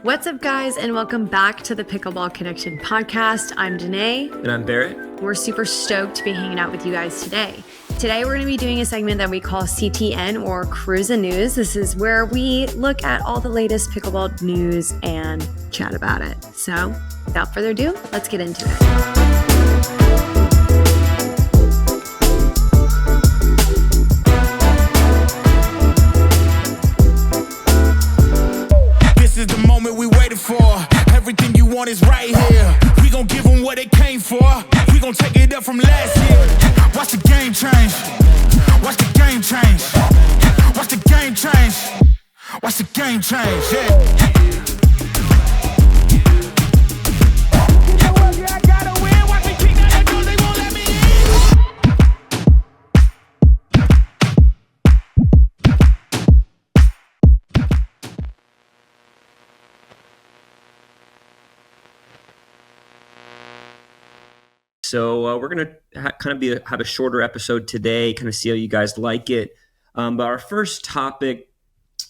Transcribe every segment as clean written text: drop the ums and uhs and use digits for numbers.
What's up, guys, and welcome back to the Pickleball Connection podcast. I'm Danea. And I'm Barrett. We're super stoked to be hanging out with you guys today. Today, we're going to be doing a segment that we call CTN, or Cruisin' News. This is where we look at all the latest pickleball news and chat about it. So, without further ado, let's get into it. This is the moment we waited for. Everything you want is right here. We gon' give them what they came for. We gon' take it up from last year. Watch the game change. Watch the game change. Watch the game change. Watch the game change, yeah. I gotta win. Watch me kick down that door, they won't let me in. So we're going to have a shorter episode today, kind of see how you guys like it. But our first topic,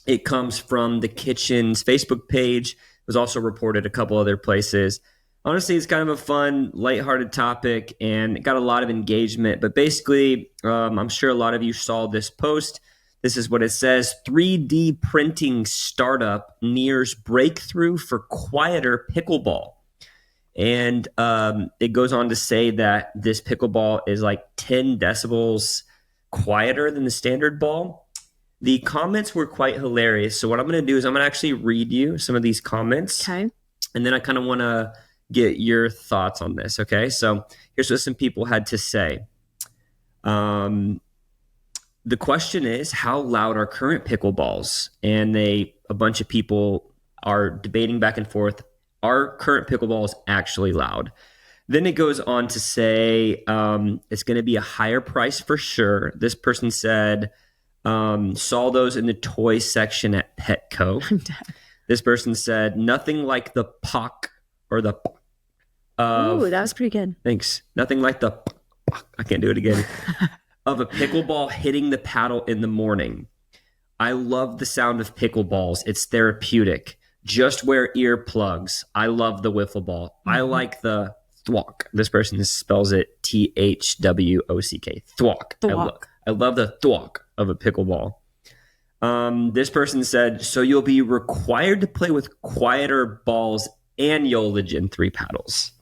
it comes from the Kitchen's Facebook page. It was also reported a couple other places. Honestly, it's kind of a fun, lighthearted topic and it got a lot of engagement. But basically, I'm sure a lot of you saw this post. This is what it says. 3D printing startup nears breakthrough for quieter pickleball. And it goes on to say that this pickleball is like 10 decibels quieter than the standard ball. The comments were quite hilarious. So what I'm going to do is I'm going to actually read you some of these comments. Okay. And then I kind of want to get your thoughts on this. Okay. So here's what some people had to say. The question is, how loud are current pickleballs? And a bunch of people are debating back and forth. Are current pickleballs actually loud? Then it goes on to say it's going to be a higher price for sure. This person said, saw those in the toy section at Petco. This person said, nothing like the pock or the Ooh, that was pretty good. Thanks. Nothing like the I can't do it again. Of a pickleball hitting the paddle in the morning. I love the sound of pickleballs. It's therapeutic. Just wear earplugs. I love the wiffle ball. Mm-hmm. I like the thwack. This person spells it THWOCK. Thwack. I love the thwack of a pickleball. This person said, so you'll be required to play with quieter balls and yolage in 3 paddles.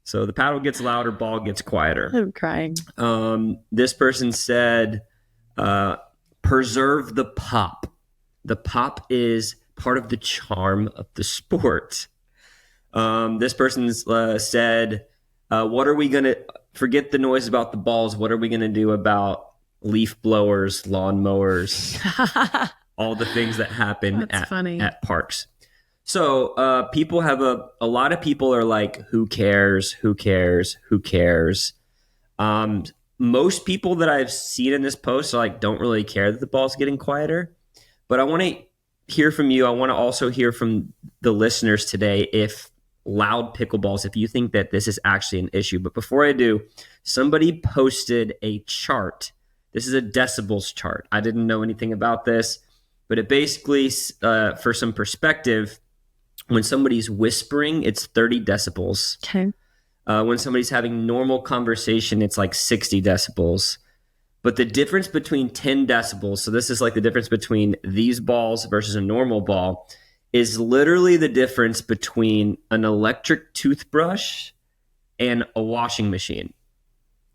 So the paddle gets louder, ball gets quieter. I'm crying. This person said, preserve the pop. The pop is part of the charm of the sport. This person said, what are we going to forget the noise about the balls? What are we going to do about leaf blowers, lawn mowers, all the things that happen at parks? So people have a lot of people are like, who cares? Who cares? Who cares? Most people that I've seen in this post are like, don't really care that the ball's getting quieter. But I want to hear from you. I want to also hear from the listeners today if loud pickleballs, if you think that this is actually an issue. But before I do, somebody posted a chart. This is a decibels chart. I didn't know anything about this, but it basically, for some perspective, when somebody's whispering, it's 30 decibels. Okay. When somebody's having normal conversation, it's like 60 decibels. But the difference between 10 decibels, so this is like the difference between these balls versus a normal ball, is literally the difference between an electric toothbrush and a washing machine.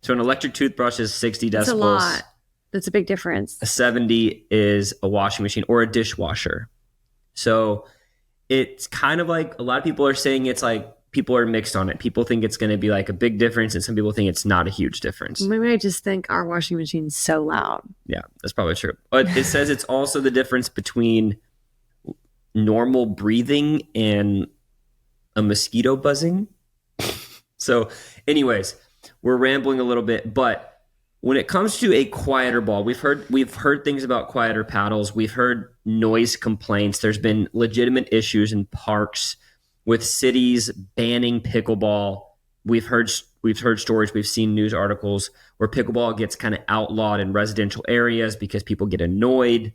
So an electric toothbrush is 60 decibels. That's a lot. That's a big difference. A 70 is a washing machine or a dishwasher. So it's kind of like a lot of people are saying it's like people are mixed on it. People think it's going to be like a big difference, and some people think it's not a huge difference. Maybe I just think our washing machine's so loud. Yeah, that's probably true. But it says it's also the difference between normal breathing and a mosquito buzzing. So anyways, we're rambling a little bit, but when it comes to a quieter ball, we've heard things about quieter paddles. We've heard noise complaints. There's been legitimate issues in parks with cities banning pickleball. We've heard stories, we've seen news articles where pickleball gets kind of outlawed in residential areas because people get annoyed.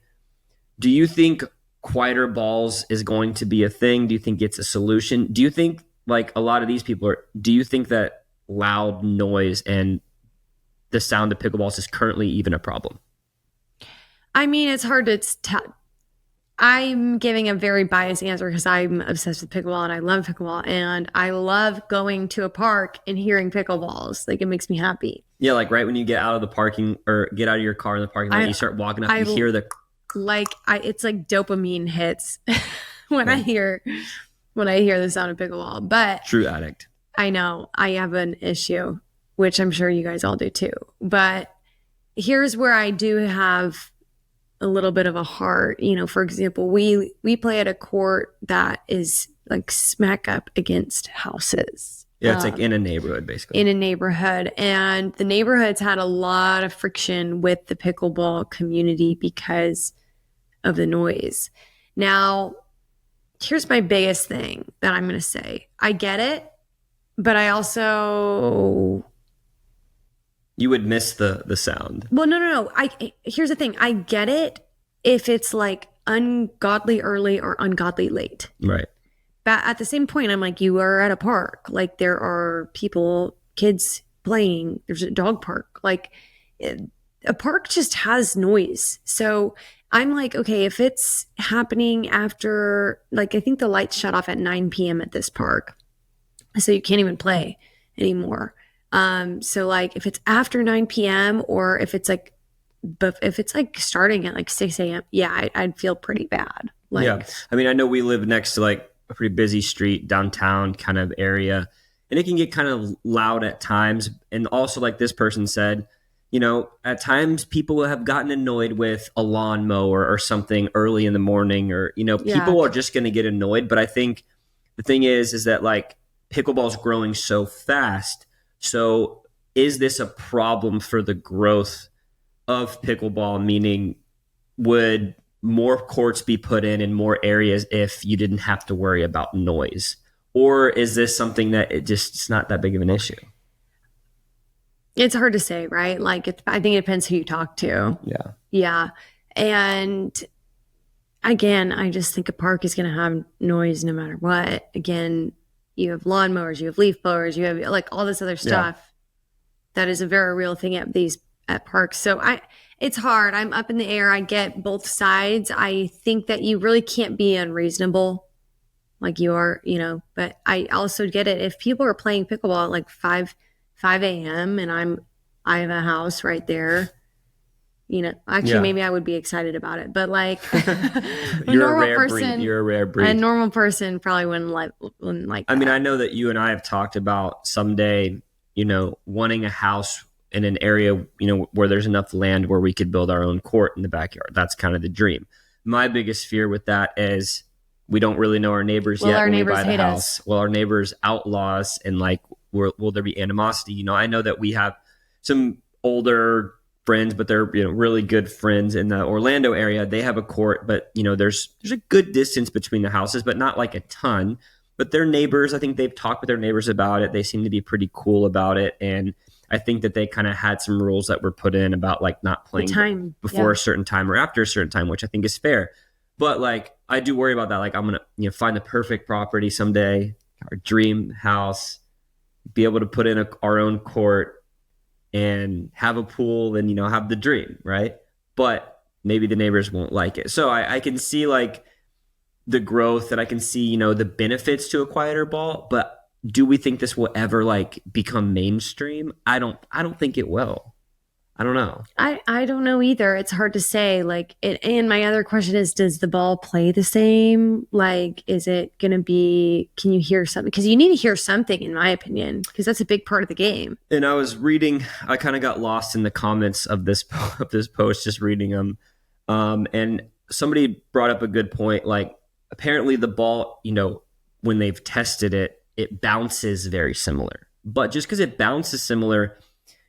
Do you think quieter balls is going to be a thing? Do you think it's a solution? Do you think, like a lot of these people do you think that loud noise and the sound of pickleballs is currently even a problem? I mean, it's hard to tell. I'm giving a very biased answer because I'm obsessed with pickleball and I love pickleball and I love going to a park and hearing pickleballs. Like, it makes me happy. Yeah, like right when you get out of the parking or get out of your car in the parking lot, you start walking up, you hear the it's like dopamine hits when I hear the sound of pickleball. But true addict. I know I have an issue, which I'm sure you guys all do too. But here's where I do have a little bit of a heart. You know, for example, we play at a court that is like smack up against houses. Yeah, it's like in a neighborhood, basically. In a neighborhood. And the neighborhood's had a lot of friction with the pickleball community because of the noise. Now, here's my biggest thing that I'm going to say. I get it, but I also... You would miss the sound. Well, no. Here's the thing. I get it if it's like ungodly early or ungodly late. Right. But at the same point, I'm like, you are at a park. Like, there are people, kids playing. There's a dog park. Like, a park just has noise. So I'm like, okay, if it's happening after, like, I think the lights shut off at 9 p.m. at this park. So you can't even play anymore. So like if it's after 9 p.m. or if it's like starting at like 6 a.m., yeah, I'd feel pretty bad. Like, yeah. I mean, I know we live next to like a pretty busy street, downtown kind of area, and it can get kind of loud at times. And also, like this person said, you know, at times people have gotten annoyed with a lawnmower or something early in the morning, or, you know, people are just going to get annoyed. But I think the thing is that like pickleball's growing so fast. So is this a problem for the growth of pickleball? Meaning, would more courts be put in more areas if you didn't have to worry about noise? Or is this something that it's not that big of an issue? It's hard to say, right? Like, I think it depends who you talk to. Yeah. Yeah. And again, I just think a park is going to have noise no matter what. Again, you have lawnmowers, you have leaf blowers, you have like all this other stuff that is a very real thing at parks. So it's hard. I'm up in the air. I get both sides. I think that you really can't be unreasonable like you are, you know, but I also get it. If people are playing pickleball at like 5 a.m. and I have a house right there, you know, actually maybe I would be excited about it, but like You're a rare breed. A normal person probably wouldn't like that. I mean, I know that you and I have talked about someday, you know, wanting a house in an area, you know, where there's enough land where we could build our own court in the backyard. That's kind of the dream. My biggest fear with that is we don't really know our neighbors yet when we buy the house. Well, our neighbors outlaw us, and like, will there be animosity? You know, I know that we have some older friends, but they're, you know, really good friends in the Orlando area. They have a court, but you know, there's a good distance between the houses, but not like a ton. But their neighbors, I think they've talked with their neighbors about it. They seem to be pretty cool about it, and I think that they kind of had some rules that were put in about like not playing before a certain time or after a certain time, which I think is fair. But like, I do worry about that. Like, I'm gonna, you know, find the perfect property someday, our dream house, be able to put in our own court and have a pool and, you know, have the dream, right? But maybe the neighbors won't like it. So I can see like the growth, and I can see, you know, the benefits to a quieter ball, but do we think this will ever like become mainstream? I don't think it will. I don't know. I don't know either. It's hard to say. Like, and my other question is, does the ball play the same? Like, is it going to be, can you hear something? Because you need to hear something, in my opinion, because that's a big part of the game. And I was reading, I kind of got lost in the comments of this post, just reading them. And somebody brought up a good point. Like, apparently the ball, you know, when they've tested it, it bounces very similar. But just because it bounces similar,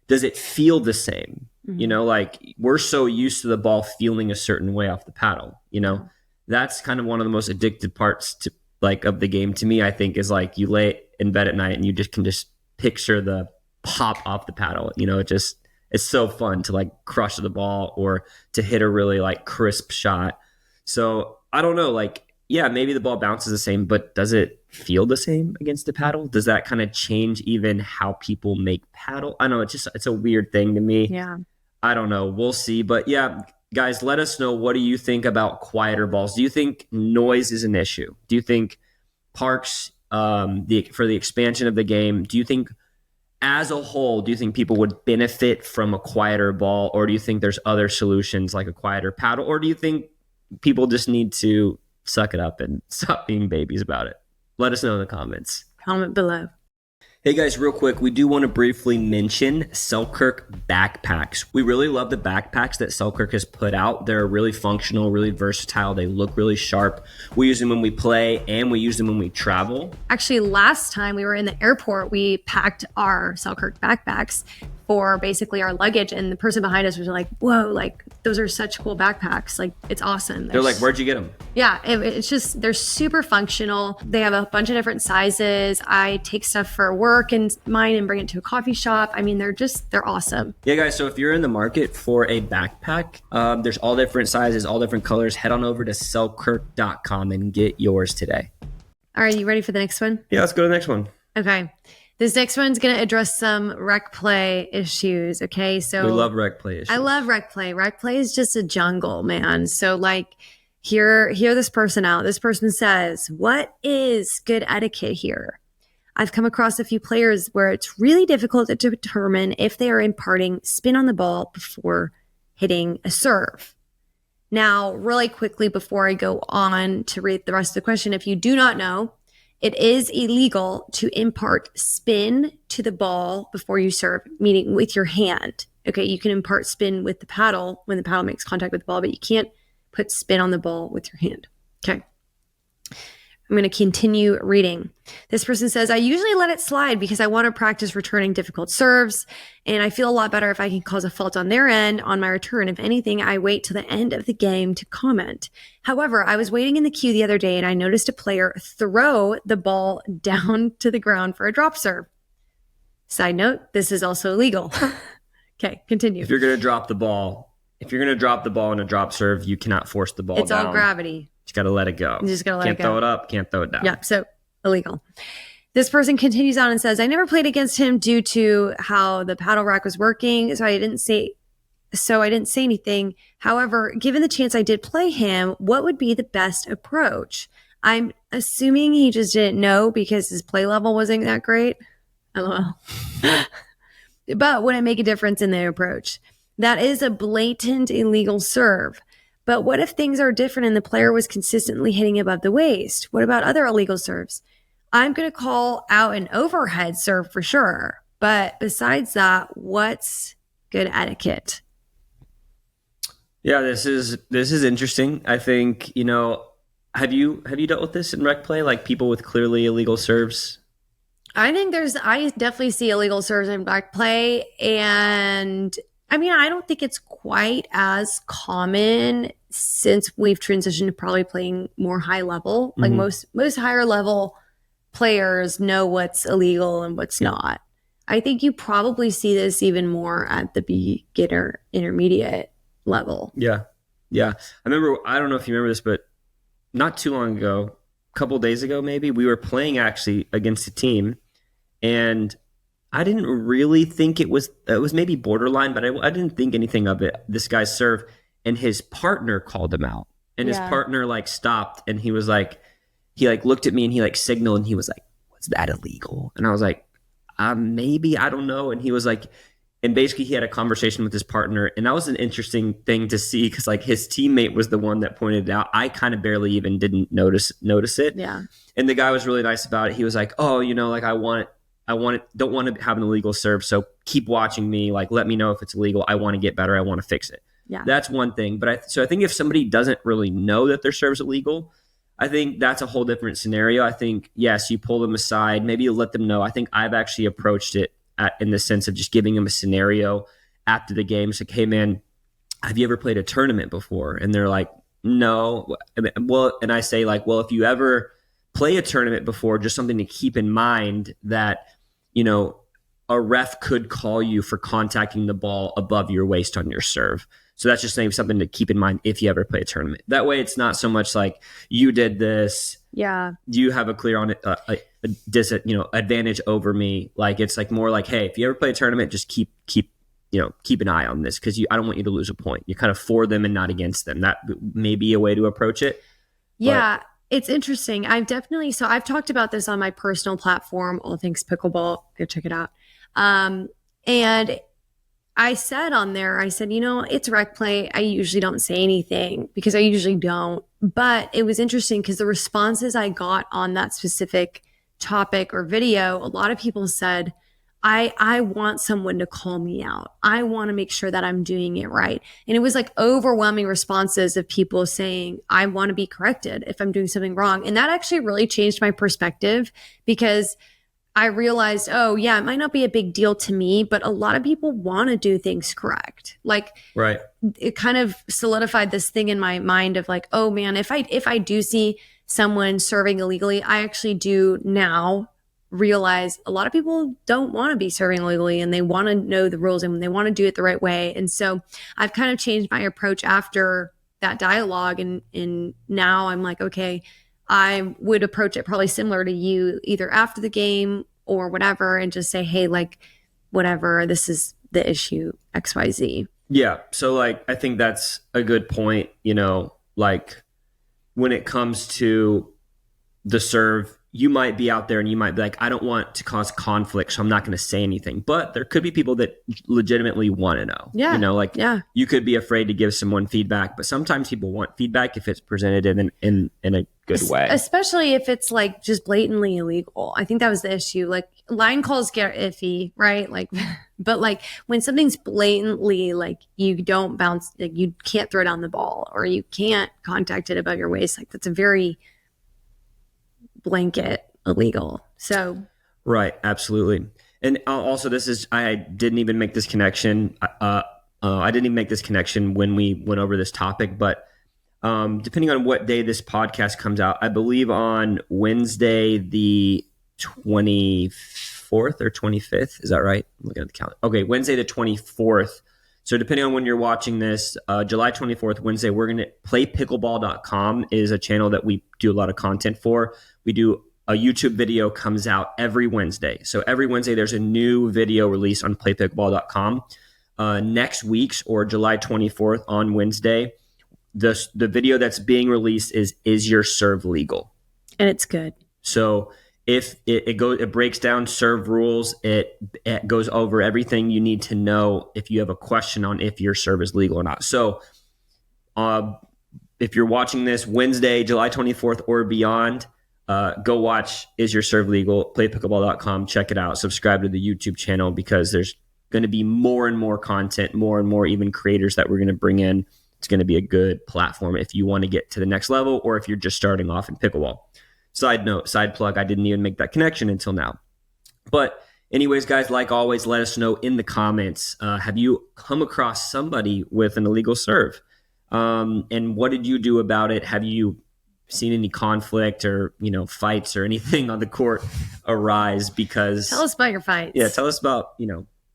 does it feel the same? Mm-hmm. You know, like, we're so used to the ball feeling a certain way off the paddle, you know? That's kind of one of the most addictive parts to like of the game to me, I think, is like you lay in bed at night and you can just picture the pop off the paddle. You know, it's so fun to like crush the ball or to hit a really like crisp shot. So I don't know. Like, yeah, maybe the ball bounces the same, but does it feel the same against the paddle? Does that kind of change even how people make paddle? I know it's a weird thing to me. Yeah. I don't know. We'll see. But yeah, guys, let us know. What do you think about quieter balls? Do you think noise is an issue? Do you think parks, for the expansion of the game, do you think as a whole, do you think people would benefit from a quieter ball, or do you think there's other solutions like a quieter paddle, or do you think people just need to suck it up and stop being babies about it? Let us know in the comments. Comment below. Hey guys, real quick, we do want to briefly mention Selkirk backpacks. We really love the backpacks that Selkirk has put out. They're really functional, really versatile. They look really sharp. We use them when we play and we use them when we travel. Actually, last time we were in the airport, we packed our Selkirk backpacks for basically our luggage, and the person behind us was like, whoa, like those are such cool backpacks. Like, it's awesome. They're like, where'd you get them? Yeah, it's just, they're super functional. They have a bunch of different sizes. I take stuff for work and mine and bring it to a coffee shop. I mean, they're awesome. Yeah, guys, so if you're in the market for a backpack, there's all different sizes, all different colors. Head on over to selkirk.com and get yours today. All right, you ready for the next one? Yeah, let's go to the next one. Okay. This next one's going to address some rec play issues, okay? So we love rec play issues. I love rec play. Rec play is just a jungle, man. So like, hear this person out. This person says, what is good etiquette here? I've come across a few players where it's really difficult to determine if they are imparting spin on the ball before hitting a serve. Now, really quickly before I go on to read the rest of the question, if you do not know, it is illegal to impart spin to the ball before you serve, meaning with your hand. Okay, you can impart spin with the paddle when the paddle makes contact with the ball, but you can't put spin on the ball with your hand. Okay. I'm going to continue reading. This person says, I usually let it slide because I want to practice returning difficult serves, and I feel a lot better if I can cause a fault on their end on my return. If anything, I wait till the end of the game to comment. However, I was waiting in the queue the other day and I noticed a player throw the ball down to the ground for a drop serve. Side note, this is also illegal. Okay, continue. If you're going to drop the ball in a drop serve, you cannot force the ball down. It's all gravity. Just got to let it go. You just got to let Can't it go. throw it up, can't throw it down. Yeah, so illegal. This person continues on and says, I never played against him due to how the paddle rack was working, so I didn't say anything. However, given the chance I did play him, what would be the best approach? I'm assuming he just didn't know because his play level wasn't that great. LOL. But would it make a difference in the approach? That is a blatant illegal serve. But what if things are different and the player was consistently hitting above the waist? What about other illegal serves? I'm going to call out an overhead serve for sure. But besides that, what's good etiquette? Yeah, this is interesting. I think, have you dealt with this in rec play, like people with clearly illegal serves? I definitely see illegal serves in rec play, and I mean, I don't think it's quite as common since we've transitioned to probably playing more high level. Like most higher level players know what's illegal and what's not. I think you probably see this even more at the beginner intermediate level. Yeah. I remember, I don't know if you remember this, but not too long ago, a couple days ago maybe, we were playing actually against a team, and I didn't really think it was maybe borderline, but I didn't think anything of it. This guy's serve, and his partner called him out, and his partner like stopped, and he was like, he like looked at me and he like signaled, and he was like, "Was that illegal?" And I was like, "Maybe, I don't know." And he was like, and basically he had a conversation with his partner, and that was an interesting thing to see because like his teammate was the one that pointed it out. I kind of barely even didn't notice it. Yeah. And the guy was really nice about it. He was like, "Oh, like don't want to have an illegal serve, so keep watching me. Like, let me know if it's illegal. I want to get better. I want to fix it." Yeah, that's one thing. But I think if somebody doesn't really know that their serve's illegal, I think that's a whole different scenario. I think, yes, you pull them aside, maybe you let them know. I think I've actually approached it in the sense of just giving them a scenario after the game. It's like, hey, man, have you ever played a tournament before? And they're like, no. Well, and I say like, well, if you ever play a tournament before, just something to keep in mind that, a ref could call you for contacting the ball above your waist on your serve. So that's just saying something to keep in mind if you ever play a tournament. That way, it's not so much like you did this. Yeah. You have a clear on it, advantage over me. Like it's like more like, hey, if you ever play a tournament, just keep an eye on this because I don't want you to lose a point. You're kind of for them and not against them. That may be a way to approach it. Yeah, it's interesting. I've talked about this on my personal platform, All Things Pickleball. Go check it out. And I said on there, it's rec play. I usually don't say anything because I usually don't. But it was interesting because the responses I got on that specific topic or video, a lot of people said, I want someone to call me out. I want to make sure that I'm doing it right. And it was like overwhelming responses of people saying, I want to be corrected if I'm doing something wrong. And that actually really changed my perspective because I realized, oh yeah, it might not be a big deal to me, but a lot of people want to do things correct. Like, right. It kind of solidified this thing in my mind of like, oh man, if I do see someone serving illegally, I actually do now realize a lot of people don't want to be serving illegally and they want to know the rules and they want to do it the right way. And so I've kind of changed my approach after that dialogue. And now I'm like, okay, I would approach it probably similar to you, either after the game or whatever, and just say, hey, like, whatever, this is the issue, XYZ. Yeah. So, like, I think that's a good point, like, when it comes to the serve, you might be out there and you might be like, I don't want to cause conflict, so I'm not going to say anything. But there could be people that legitimately want to know. Yeah. You could be afraid to give someone feedback, but sometimes people want feedback if it's presented in a good way. Especially if it's like just blatantly illegal. I think that was the issue. Like line calls get iffy, right? Like, but like when something's blatantly like you don't bounce, like you can't throw down the ball or you can't contact it above your waist, like that's a very blanket illegal. So right, absolutely. And also I didn't even make this connection. I didn't even make this connection when we went over this topic, but depending on what day this podcast comes out, I believe on Wednesday the 24th or 25th. Is that right? I'm looking at the calendar. Okay, Wednesday the 24th. So depending on when you're watching this, July 24th, Wednesday, we're going to playpickleball.com is a channel that we do a lot of content for. We do a YouTube video comes out every Wednesday. So every Wednesday, there's a new video released on playpickleball.com. Next week's or July 24th on Wednesday, the video that's being released is your serve legal? And it's good. So if it breaks down serve rules, it goes over everything you need to know if you have a question on if your serve is legal or not. So if you're watching this Wednesday, July 24th or beyond, go watch Is Your Serve Legal? Playpickleball.com. Check it out. Subscribe to the YouTube channel because there's going to be more and more content, more and more even creators that we're going to bring in. It's going to be a good platform if you want to get to the next level or if you're just starting off in pickleball. Side note, side plug, I didn't even make that connection until now. But anyways, guys, like always, let us know in the comments, have you come across somebody with an illegal serve? And what did you do about it? Have you seen any conflict or, fights or anything on the court arise? Because tell us about your fights. Yeah, tell us about,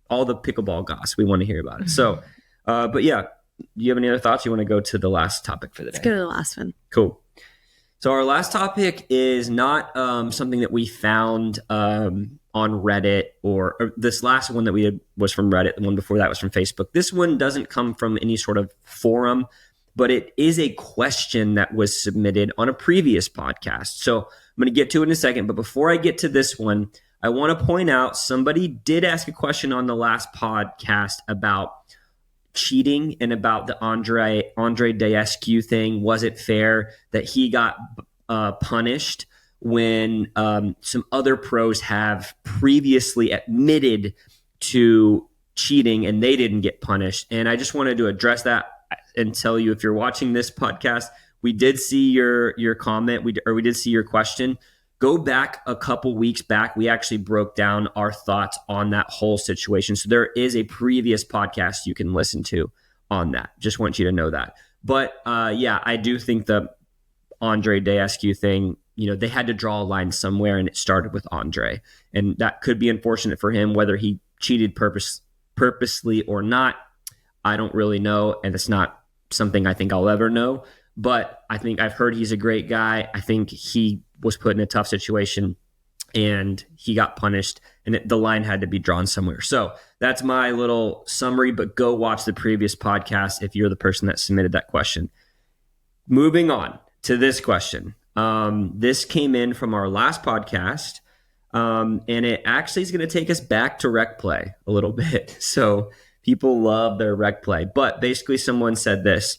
all the pickleball goss. We want to hear about it. So, but yeah, do you have any other thoughts? You want to go to the last topic for the day? Let's go to the last one. Cool. So our last topic is not something that we found on Reddit or this last one that we did was from Reddit. The one before that was from Facebook. This one doesn't come from any sort of forum, but it is a question that was submitted on a previous podcast. So I'm going to get to it in a second. But before I get to this one, I want to point out somebody did ask a question on the last podcast about cheating and about the Andre Daescu thing. Was it fair that he got punished when some other pros have previously admitted to cheating and they didn't get punished? And I just wanted to address that and tell you, if you're watching this podcast, we did see your comment, we did see your question. Go back a couple weeks back. We actually broke down our thoughts on that whole situation. So there is a previous podcast you can listen to on that. Just want you to know that. But yeah, I do think the Andre Daescu thing, they had to draw a line somewhere, and it started with Andre. And that could be unfortunate for him, whether he cheated purposely or not. I don't really know, and it's not something I think I'll ever know. But I think I've heard he's a great guy. I think he was put in a tough situation and he got punished, and the line had to be drawn somewhere. So that's my little summary, but go watch the previous podcast if you're the person that submitted that question. Moving on to this question. This came in from our last podcast, and it actually is going to take us back to rec play a little bit. So people love their rec play, but basically someone said this.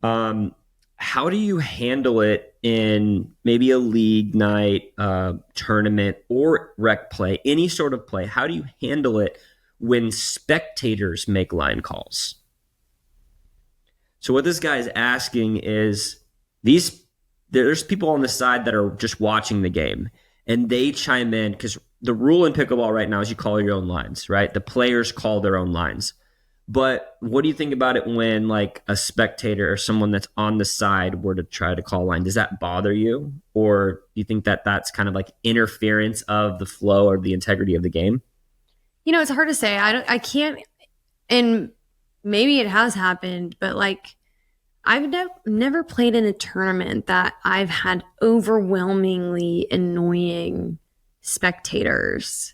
How do you handle it in maybe a league night, tournament, or rec play, any sort of play? How do you handle it when spectators make line calls? So what this guy is asking is there's people on the side that are just watching the game, and they chime in, because the rule in pickleball right now is you call your own lines, right? The players call their own lines. But what do you think about it when like a spectator or someone that's on the side were to try to call a line? Does that bother you? Or do you think that that's kind of like interference of the flow or the integrity of the game? You know, it's hard to say. I can't, and maybe it has happened, but like I've never played in a tournament that I've had overwhelmingly annoying spectators.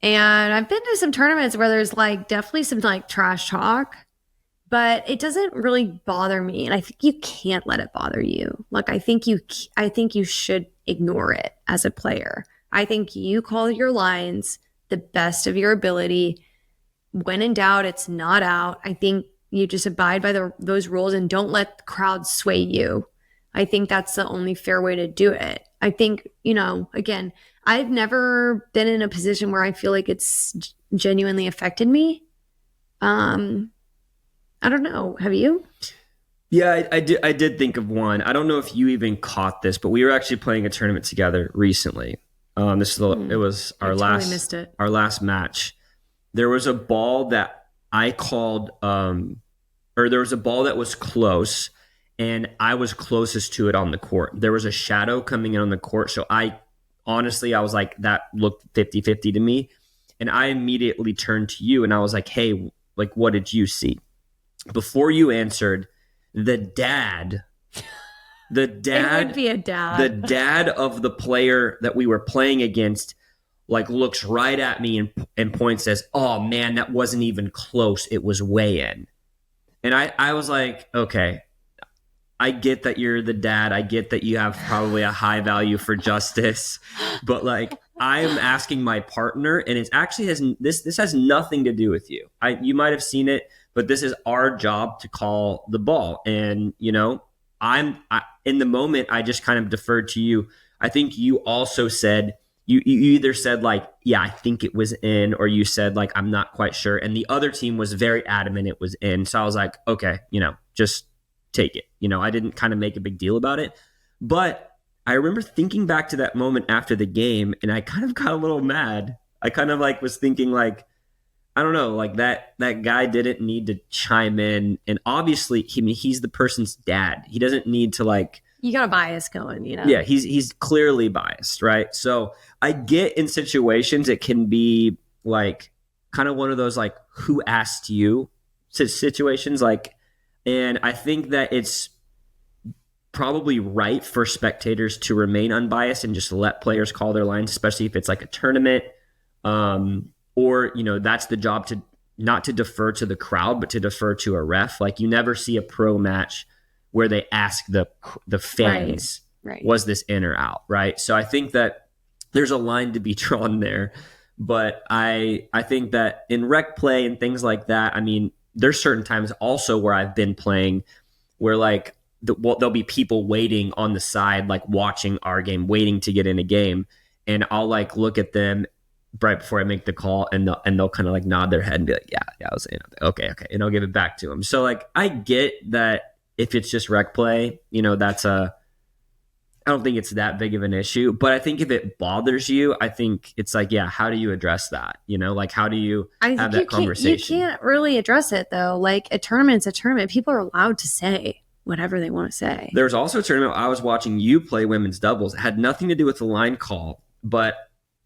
And I've been to some tournaments where there's like definitely some like trash talk, but it doesn't really bother me. And I think you can't let it bother you. Like, I think you should ignore it as a player. I think you call your lines the best of your ability. When in doubt, it's not out. I think you just abide by those rules and don't let the crowd sway you. I think that's the only fair way to do it. I think, you know, again, I've never been in a position where I feel like it's genuinely affected me. I don't know. Have you? Yeah, I did think of one. I don't know if you even caught this, but we were actually playing a tournament together recently. It was our last match. There was a ball that I called, or there was a ball that was close, and I was closest to it on the court. There was a shadow coming in on the court, so honestly, I was like, that looked 50-50 to me. And I immediately turned to you and I was like, hey, like, what did you see? Before you answered, the dad, it would be a dad. The dad of the player that we were playing against, like, looks right at me and points, says, oh man, that wasn't even close. It was way in. And I was like, okay, I get that you're the dad. I get that you have probably a high value for justice, but like, I'm asking my partner, and it actually this has nothing to do with you. You might have seen it, but this is our job to call the ball. And you know, in the moment, I just kind of deferred to you. I think you also said you either said like, yeah, I think it was in, or you said like, I'm not quite sure. And the other team was very adamant it was in. So I was like, okay, you know, just take it. You know, I didn't kind of make a big deal about it, but I remember thinking back to that moment after the game, and I kind of got a little mad. I kind of like was thinking like, I don't know, like that guy didn't need to chime in. And obviously he's the person's dad. He doesn't need to like, you got a bias going, you know? Yeah. He's clearly biased. Right. So I get in situations, it can be like kind of one of those, like, who asked you situations, like, and I think that it's probably right for spectators to remain unbiased and just let players call their lines, especially if it's like a tournament, or, you know, that's the job to not to defer to the crowd, but to defer to a ref. Like, you never see a pro match where they ask the fans, right, was this in or out, right? So I think that there's a line to be drawn there, but I think that in rec play and things like that, I mean, there's certain times also where I've been playing where like there'll be people waiting on the side, like watching our game, waiting to get in a game. And I'll like look at them right before I make the call, and they'll kind of like nod their head and be like, yeah, I was in. Okay. And I'll give it back to them. So like, I get that if it's just rec play, you know, I don't think it's that big of an issue, but I think if it bothers you, I think it's like, yeah, how do you address that? You know, like, how do you have that conversation? You can't really address it though. Like, a tournament's a tournament. People are allowed to say whatever they want to say. There's also a tournament I was watching you play women's doubles. It had nothing to do with the line call, but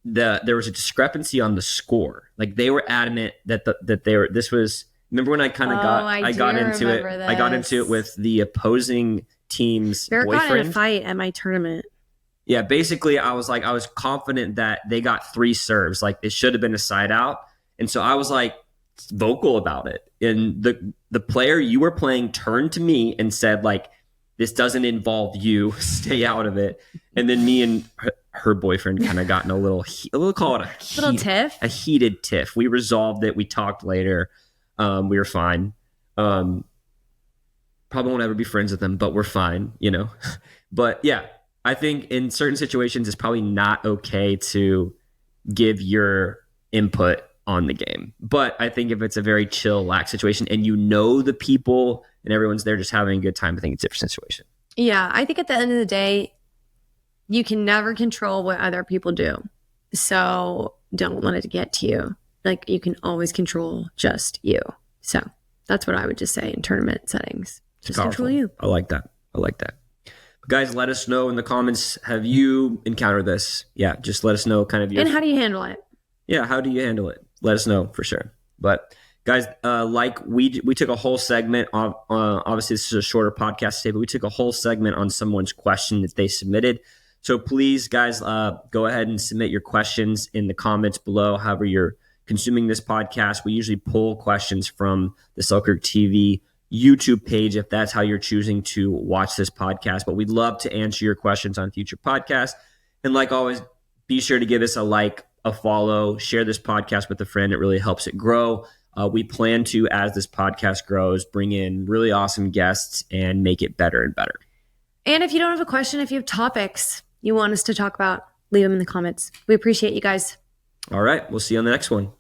there was a discrepancy on the score. Like, they were adamant that this was Remember when I kind of I got into it. this. I got into it with the opposing team's Barrett got in a boyfriend. fight at my tournament. Yeah, basically, I was confident that they got 3 serves. Like, it should have been a side out. And so I was like vocal about it. And the player you were playing turned to me and said, like, this doesn't involve you. Stay out of it. And then me and her boyfriend kind of got in a little, we'll call it little tiff. A heated tiff. We resolved it. We talked later. We were fine. Probably won't ever be friends with them, but we're fine, you know. But yeah, I think in certain situations, it's probably not okay to give your input on the game. But I think if it's a very chill, lax situation and you know the people and everyone's there just having a good time, I think it's a different situation. Yeah, I think at the end of the day, you can never control what other people do. So don't let it get to you. Like, you can always control just you. So that's what I would just say in tournament settings. Just control you. I like that. Guys, let us know in the comments. Have you encountered this? Yeah, just let us know kind of your... And how do you handle it? Yeah, how do you handle it? Let us know for sure. But guys, we took a whole segment on, obviously this is a shorter podcast today, but we took a whole segment on someone's question that they submitted. So please, guys, go ahead and submit your questions in the comments below. However you're consuming this podcast, we usually pull questions from the Selkirk TV YouTube page if that's how you're choosing to watch this podcast. But we'd love to answer your questions on future podcasts. And like always, be sure to give us a like, a follow, share this podcast with a friend. It really helps it grow. We plan to, as this podcast grows, bring in really awesome guests and make it better and better. And if you don't have a question, if you have topics you want us to talk about, leave them in the comments. We appreciate you guys. All right. We'll see you on the next one.